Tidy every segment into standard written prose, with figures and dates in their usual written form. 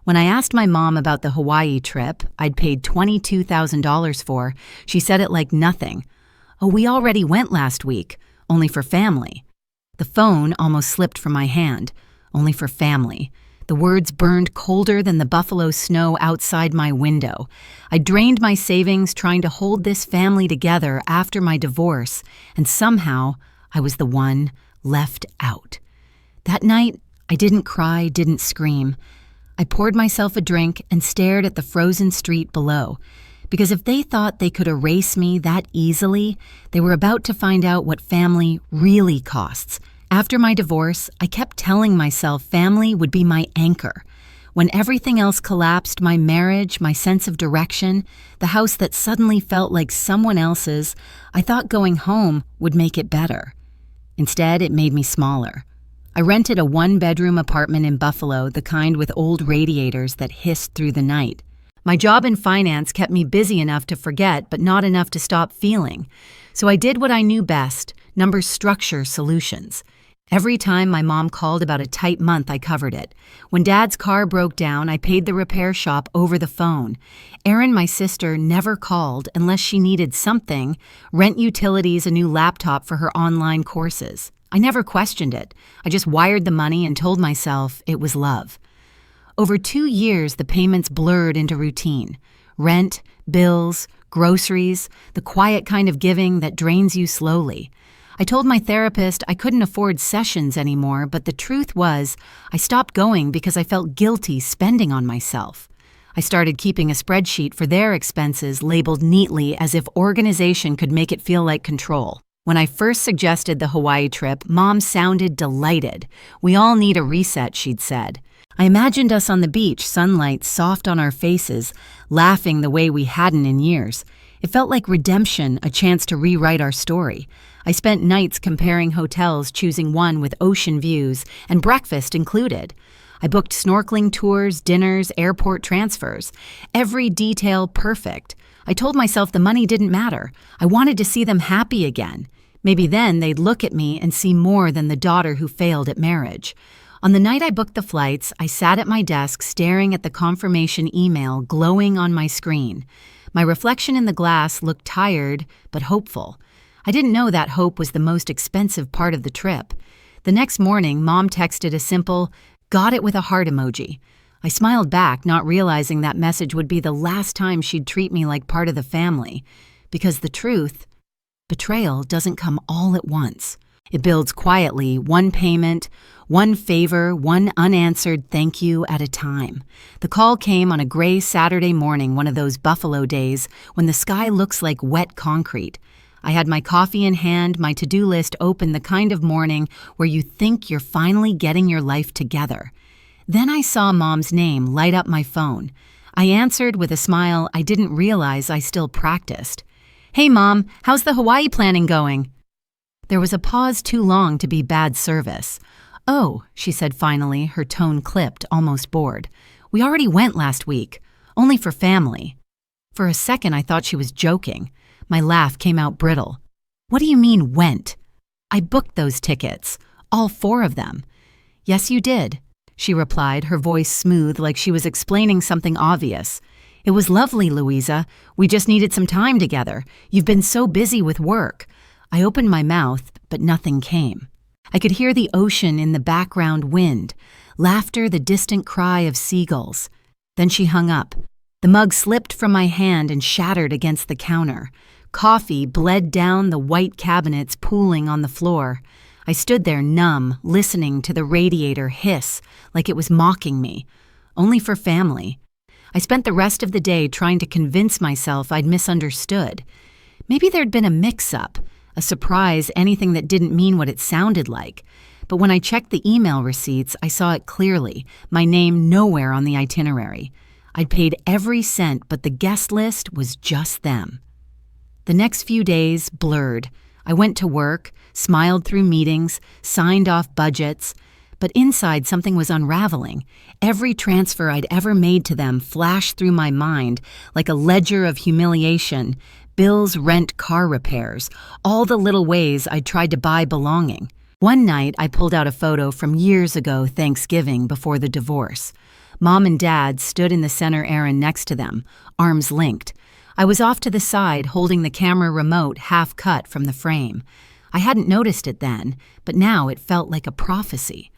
When I asked my mom about the Hawaii trip I'd paid $22,000 for, she said it like nothing. "Oh, we already went last week, only for family." The phone almost slipped from my hand. Only for family. The words burned colder than the buffalo snow outside my window. I drained my savings trying to hold this family together after my divorce, and somehow I was the one left out. That night, I didn't cry, didn't scream. I poured myself a drink and stared at the frozen street below. Because if they thought they could erase me that easily, they were about to find out what family really costs. After my divorce, I kept telling myself family would be my anchor. When everything else collapsed, my marriage, my sense of direction, the house that suddenly felt like someone else's, I thought going home would make it better. Instead, it made me smaller. I rented a one-bedroom apartment in Buffalo, the kind with old radiators that hissed through the night. My job in finance kept me busy enough to forget, but not enough to stop feeling. So I did what I knew best, number structure solutions. Every time my mom called about a tight month, I covered it. When Dad's car broke down, I paid the repair shop over the phone. Erin, my sister, never called unless she needed something, rent utilities, a new laptop for her online courses. I never questioned it. I just wired the money and told myself it was love. Over 2 years, the payments blurred into routine. Rent, bills, groceries, the quiet kind of giving that drains you slowly. I told my therapist I couldn't afford sessions anymore, but the truth was I stopped going because I felt guilty spending on myself. I started keeping a spreadsheet for their expenses labeled neatly as if organization could make it feel like control. When I first suggested the Hawaii trip, Mom sounded delighted. "We all need a reset," she'd said. I imagined us on the beach, sunlight soft on our faces, laughing the way we hadn't in years. It felt like redemption, a chance to rewrite our story. I spent nights comparing hotels, choosing one with ocean views, and breakfast included. I booked snorkeling tours, dinners, airport transfers. Every detail perfect. I told myself the money didn't matter. I wanted to see them happy again. Maybe then they'd look at me and see more than the daughter who failed at marriage. On the night I booked the flights, I sat at my desk staring at the confirmation email glowing on my screen. My reflection in the glass looked tired but hopeful. I didn't know that hope was the most expensive part of the trip. The next morning, Mom texted a simple, "Got it," with a heart emoji. I smiled back, not realizing that message would be the last time she'd treat me like part of the family. Because the truth, betrayal doesn't come all at once. It builds quietly, one payment, one favor, one unanswered thank you at a time. The call came on a gray Saturday morning, one of those Buffalo days when the sky looks like wet concrete. I had my coffee in hand, my to-do list open, the kind of morning where you think you're finally getting your life together. Then I saw Mom's name light up my phone. I answered with a smile I didn't realize I still practiced. "Hey, Mom, how's the Hawaii planning going?" There was a pause too long to be bad service. "Oh," she said finally, her tone clipped, almost bored. "We already went last week. Only for family." For a second, I thought she was joking. My laugh came out brittle. "What do you mean, went?" "I booked those tickets. All 4 of them." "Yes, you did," she replied, her voice smooth like she was explaining something obvious. "It was lovely, Louisa. We just needed some time together. You've been so busy with work." I opened my mouth, but nothing came. I could hear the ocean in the background wind, laughter, the distant cry of seagulls. Then she hung up. The mug slipped from my hand and shattered against the counter. Coffee bled down the white cabinets, pooling on the floor. I stood there numb, listening to the radiator hiss like it was mocking me. Only for family. I spent the rest of the day trying to convince myself I'd misunderstood. Maybe there'd been a mix-up, a surprise, anything that didn't mean what it sounded like. But when I checked the email receipts, I saw it clearly, my name nowhere on the itinerary. I'd paid every cent, but the guest list was just them. The next few days blurred. I went to work, smiled through meetings, signed off budgets, but inside something was unraveling. Every transfer I'd ever made to them flashed through my mind like a ledger of humiliation. Bills, rent, car repairs, all the little ways I'd tried to buy belonging. One night, I pulled out a photo from years ago, Thanksgiving, before the divorce. Mom and Dad stood in the center, Aaron next to them, arms linked. I was off to the side, holding the camera remote half cut from the frame. I hadn't noticed it then, but now it felt like a prophecy.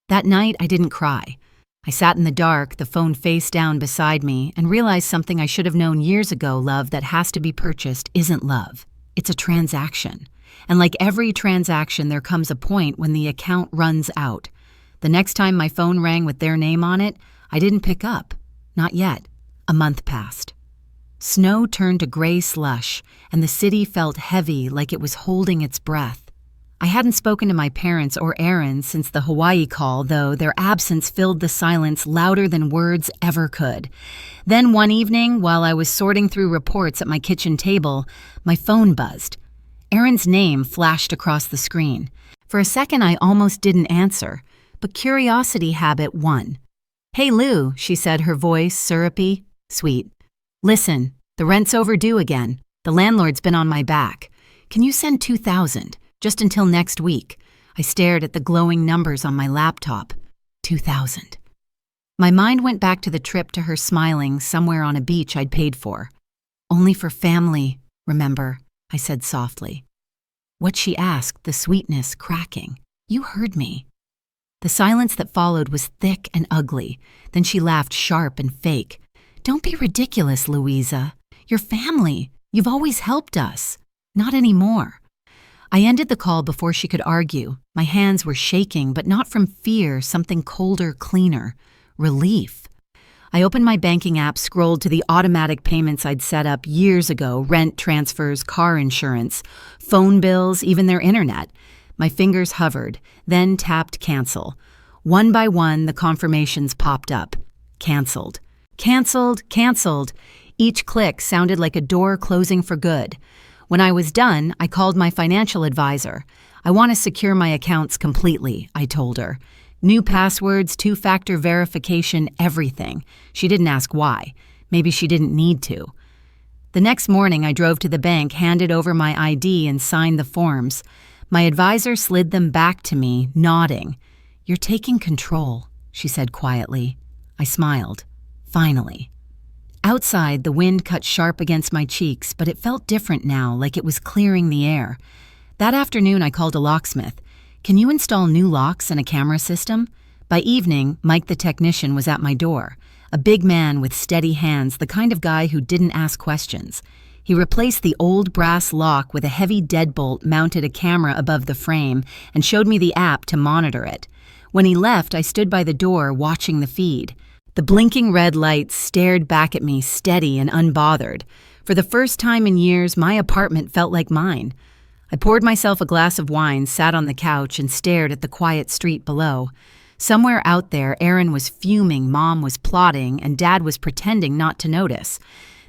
That night, I didn't cry. I sat in the dark, the phone face down beside me, and realized something I should have known years ago: love that has to be purchased isn't love. It's a transaction. And like every transaction, there comes a point when the account runs out. The next time my phone rang with their name on it, I didn't pick up. Not yet. A month passed. Snow turned to gray slush, and the city felt heavy, like it was holding its breath. I hadn't spoken to my parents or Aaron since the Hawaii call, though their absence filled the silence louder than words ever could. Then one evening, while I was sorting through reports at my kitchen table, my phone buzzed. Aaron's name flashed across the screen. For a second, I almost didn't answer, but curiosity habit won. "Hey, Lou," she said, her voice syrupy, sweet. "Listen, the rent's overdue again. The landlord's been on my back. Can you send $2,000, just until next week?" I stared at the glowing numbers on my laptop. 2,000. My mind went back to the trip to her smiling somewhere on a beach I'd paid for. "Only for family, remember?" I said softly. What she asked, the sweetness cracking. "You heard me." The silence that followed was thick and ugly. Then she laughed sharp and fake. "Don't be ridiculous, Louisa. You're family. You've always helped us. Not anymore." I ended the call before she could argue. My hands were shaking, but not from fear, something colder, cleaner. Relief. I opened my banking app, scrolled to the automatic payments I'd set up years ago: rent, transfers, car insurance, phone bills, even their internet. My fingers hovered, then tapped cancel. One by one, the confirmations popped up. Canceled. Canceled, canceled. Each click sounded like a door closing for good. When I was done, I called my financial advisor. "I want to secure my accounts completely," I told her. New passwords, two-factor verification, everything. She didn't ask why. Maybe she didn't need to. The next morning, I drove to the bank, handed over my ID, and signed the forms. My advisor slid them back to me, nodding. "You're taking control," she said quietly. I smiled. Finally. Outside, the wind cut sharp against my cheeks, but it felt different now, like it was clearing the air. That afternoon, I called a locksmith. "Can you install new locks and a camera system?" By evening, Mike the technician was at my door. A big man with steady hands, the kind of guy who didn't ask questions. He replaced the old brass lock with a heavy deadbolt, mounted a camera above the frame, and showed me the app to monitor it. When he left, I stood by the door watching the feed. The blinking red lights stared back at me, steady and unbothered. For the first time in years, my apartment felt like mine. I poured myself a glass of wine, sat on the couch, and stared at the quiet street below. Somewhere out there, Aaron was fuming, Mom was plotting, and Dad was pretending not to notice.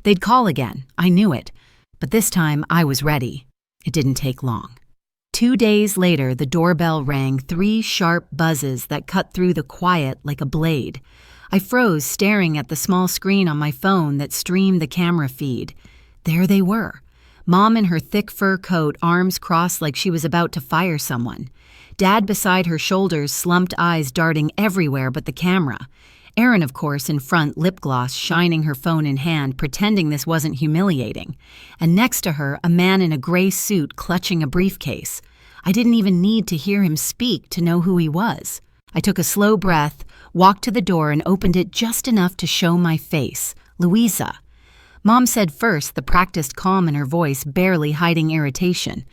They'd call again, I knew it. But this time, I was ready. It didn't take long. 2 days later, the doorbell rang, 3 sharp buzzes that cut through the quiet like a blade. I froze, staring at the small screen on my phone that streamed the camera feed. There they were. Mom in her thick fur coat, arms crossed like she was about to fire someone. Dad beside her shoulders, slumped eyes darting everywhere but the camera. Aaron, of course, in front, lip gloss, shining her phone in hand, pretending this wasn't humiliating. And next to her, a man in a gray suit clutching a briefcase. I didn't even need to hear him speak to know who he was. I took a slow breath, walked to the door, and opened it just enough to show my face. Louisa. Mom said first, the practiced calm in her voice barely hiding irritation.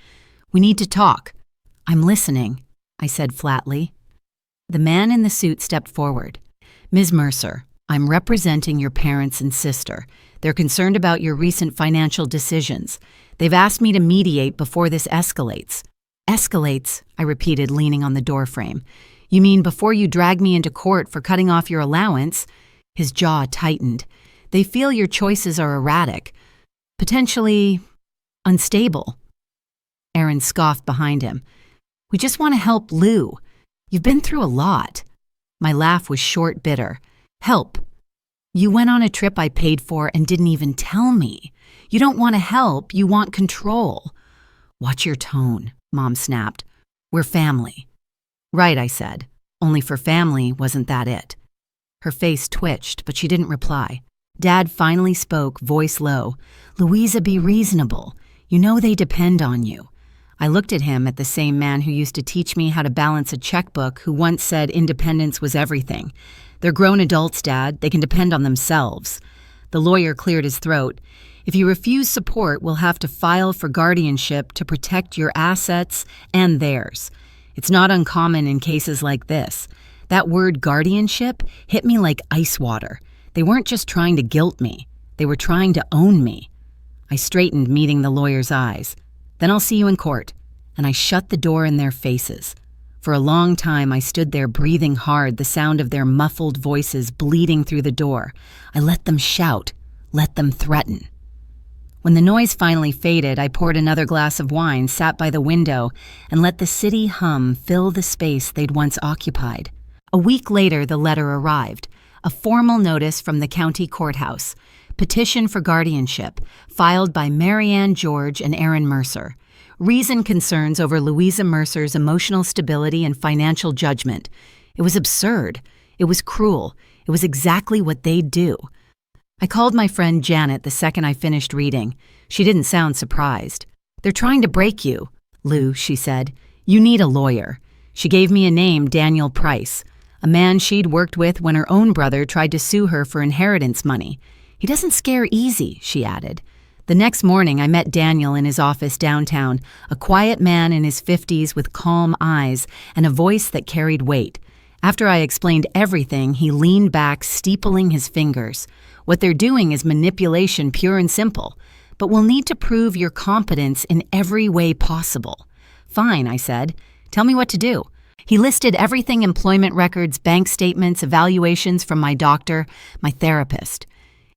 "We need to talk." "I'm listening," I said flatly. The man in the suit stepped forward. "Ms. Mercer, I'm representing your parents and sister. They're concerned about your recent financial decisions. They've asked me to mediate before this escalates." "Escalates," I repeated, leaning on the doorframe. "You mean before you drag me into court for cutting off your allowance?" His jaw tightened. "They feel your choices are erratic, potentially unstable." Aaron scoffed behind him. "We just want to help Lou. You've been through a lot." My laugh was short, bitter. "Help? You went on a trip I paid for and didn't even tell me. You don't want to help, you want control." "Watch your tone," Mom snapped. "We're family." "Right," I said. Only for family wasn't that it. Her face twitched, but she didn't reply. Dad finally spoke, voice low. "Louisa, be reasonable. You know they depend on you." I looked at him, at the same man who used to teach me how to balance a checkbook, who once said independence was everything. "They're grown adults, Dad. They can depend on themselves." The lawyer cleared his throat. "If you refuse support, we'll have to file for guardianship to protect your assets and theirs. It's not uncommon in cases like this." That word guardianship hit me like ice water. They weren't just trying to guilt me. They were trying to own me. I straightened, meeting the lawyer's eyes. "Then I'll see you in court." And I shut the door in their faces. For a long time, I stood there breathing hard, the sound of their muffled voices bleeding through the door. I let them shout, let them threaten. When the noise finally faded, I poured another glass of wine, sat by the window, and let the city hum fill the space they'd once occupied. A week later, the letter arrived, a formal notice from the county courthouse. Petition for guardianship, filed by Marianne George and Aaron Mercer. Reason concerns over Louisa Mercer's emotional stability and financial judgment. It was absurd. It was cruel. It was exactly what they'd do. I called my friend Janet the second I finished reading. She didn't sound surprised. "They're trying to break you, Lou," she said. "You need a lawyer." She gave me a name, Daniel Price, a man she'd worked with when her own brother tried to sue her for inheritance money. "He doesn't scare easy," she added. The next morning, I met Daniel in his office downtown, a quiet man in his 50s with calm eyes and a voice that carried weight. After I explained everything, he leaned back, steepling his fingers. "What they're doing is manipulation, pure and simple. But we'll need to prove your competence in every way possible." "Fine," I said. "Tell me what to do." He listed everything: employment records, bank statements, evaluations from my doctor, my therapist.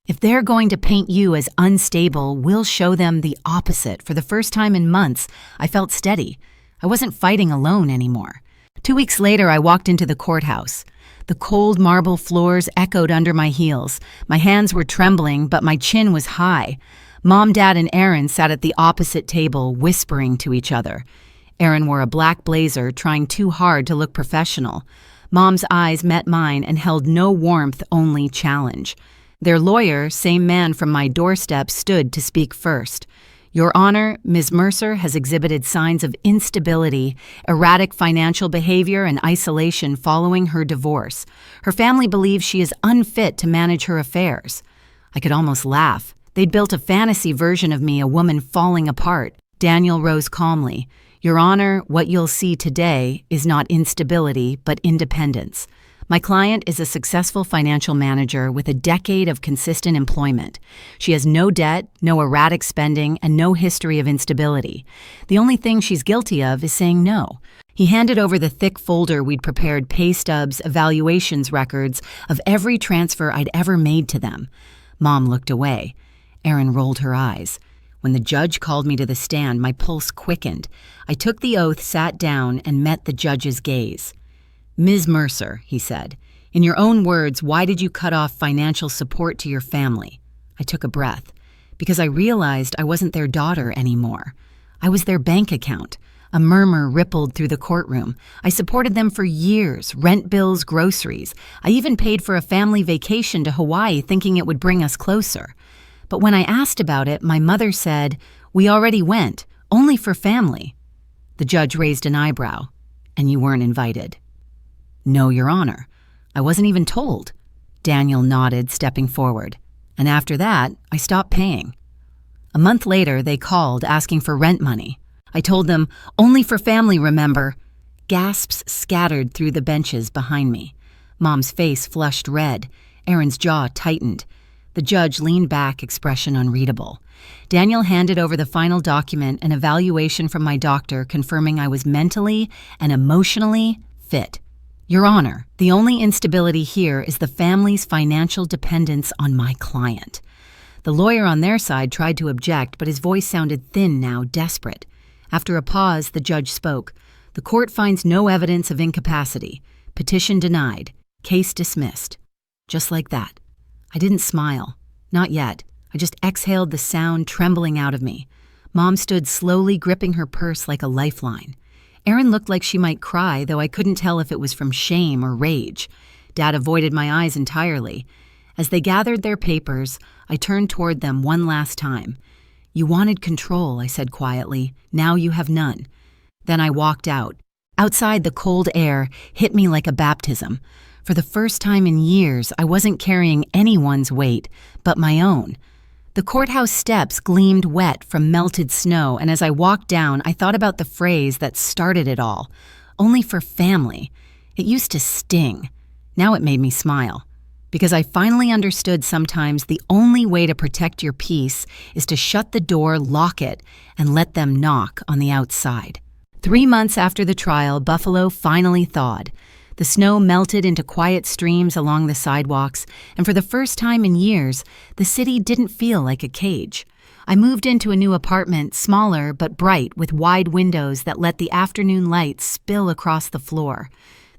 "If they're going to paint you as unstable, we'll show them the opposite." For the first time in months, I felt steady. I wasn't fighting alone anymore. 2 weeks later, I walked into the courthouse. The cold marble floors echoed under my heels. My hands were trembling, but my chin was high. Mom, Dad, and Aaron sat at the opposite table, whispering to each other. Aaron wore a black blazer, trying too hard to look professional. Mom's eyes met mine and held no warmth, only challenge. Their lawyer, same man from my doorstep, stood to speak first. "Your Honor, Ms. Mercer has exhibited signs of instability, erratic financial behavior, and isolation following her divorce. Her family believes she is unfit to manage her affairs." I could almost laugh. They'd built a fantasy version of me, a woman falling apart. Daniel rose calmly. "Your Honor, what you'll see today is not instability, but independence. My client is a successful financial manager with a decade of consistent employment. She has no debt, no erratic spending, and no history of instability. The only thing she's guilty of is saying no." He handed over the thick folder we'd prepared, pay stubs, evaluations records of every transfer I'd ever made to them. Mom looked away. Erin rolled her eyes. When the judge called me to the stand, my pulse quickened. I took the oath, sat down, and met the judge's gaze. "Ms. Mercer," he said, "in your own words, why did you cut off financial support to your family?" I took a breath, because I realized I wasn't their daughter anymore. I was their bank account. A murmur rippled through the courtroom. I supported them for years, rent bills, groceries. I even paid for a family vacation to Hawaii, thinking it would bring us closer. But when I asked about it, my mother said, "We already went, only for family." The judge raised an eyebrow. "And you weren't invited?" "No, Your Honor. I wasn't even told." Daniel nodded, stepping forward. "And after that, I stopped paying." A month later, they called, asking for rent money. I told them, "Only for family, remember." Gasps scattered through the benches behind me. Mom's face flushed red. Aaron's jaw tightened. The judge leaned back, expression unreadable. Daniel handed over the final document, an evaluation from my doctor confirming I was mentally and emotionally fit. "Your Honor, the only instability here is the family's financial dependence on my client." The lawyer on their side tried to object, but his voice sounded thin now, desperate. After a pause, the judge spoke. "The court finds no evidence of incapacity. Petition denied. Case dismissed." Just like that. I didn't smile. Not yet. I just exhaled the sound trembling out of me. Mom stood slowly, gripping her purse like a lifeline. Erin looked like she might cry, though I couldn't tell if it was from shame or rage. Dad avoided my eyes entirely. As they gathered their papers, I turned toward them one last time. "You wanted control," I said quietly. "Now you have none." Then I walked out. Outside, the cold air hit me like a baptism. For the first time in years, I wasn't carrying anyone's weight, but my own. The courthouse steps gleamed wet from melted snow, and as I walked down, I thought about the phrase that started it all. Only for family. It used to sting. Now it made me smile. Because I finally understood sometimes the only way to protect your peace is to shut the door, lock it, and let them knock on the outside. 3 months after the trial, Buffalo finally thawed. The snow melted into quiet streams along the sidewalks, and for the first time in years, the city didn't feel like a cage. I moved into a new apartment, smaller but bright, with wide windows that let the afternoon light spill across the floor.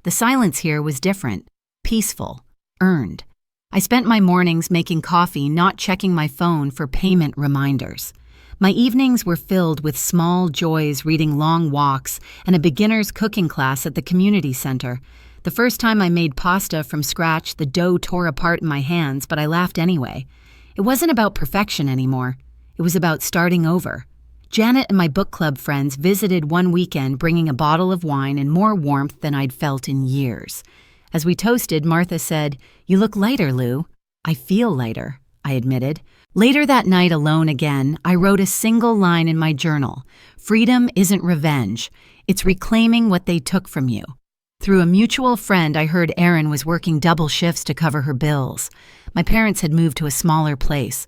The silence here was different, peaceful, earned. I spent my mornings making coffee, not checking my phone for payment reminders. My evenings were filled with small joys, reading long walks, and a beginner's cooking class at the community center. The first time I made pasta from scratch, the dough tore apart in my hands, but I laughed anyway. It wasn't about perfection anymore. It was about starting over. Janet and my book club friends visited one weekend, bringing a bottle of wine and more warmth than I'd felt in years. As we toasted, Martha said, "You look lighter, Lou." "I feel lighter," I admitted. Later that night, alone again, I wrote a single line in my journal. "Freedom isn't revenge. It's reclaiming what they took from you." Through a mutual friend, I heard Erin was working double shifts to cover her bills. My parents had moved to a smaller place.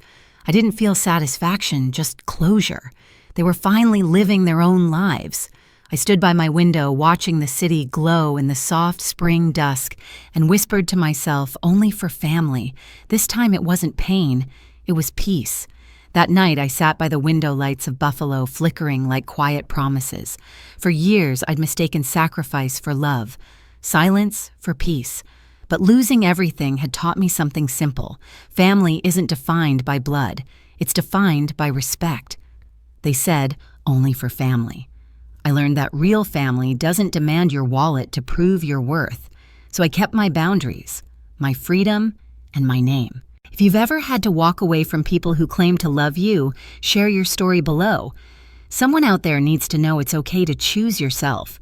I didn't feel satisfaction, just closure. They were finally living their own lives. I stood by my window, watching the city glow in the soft spring dusk, and whispered to myself, "Only for family." This time it wasn't pain, it was peace. That night, I sat by the window lights of Buffalo, flickering like quiet promises. For years, I'd mistaken sacrifice for love, silence for peace. But losing everything had taught me something simple. Family isn't defined by blood. It's defined by respect. They said, "Only for family." I learned that real family doesn't demand your wallet to prove your worth. So I kept my boundaries, my freedom, and my name. If you've ever had to walk away from people who claim to love you, share your story below. Someone out there needs to know it's okay to choose yourself.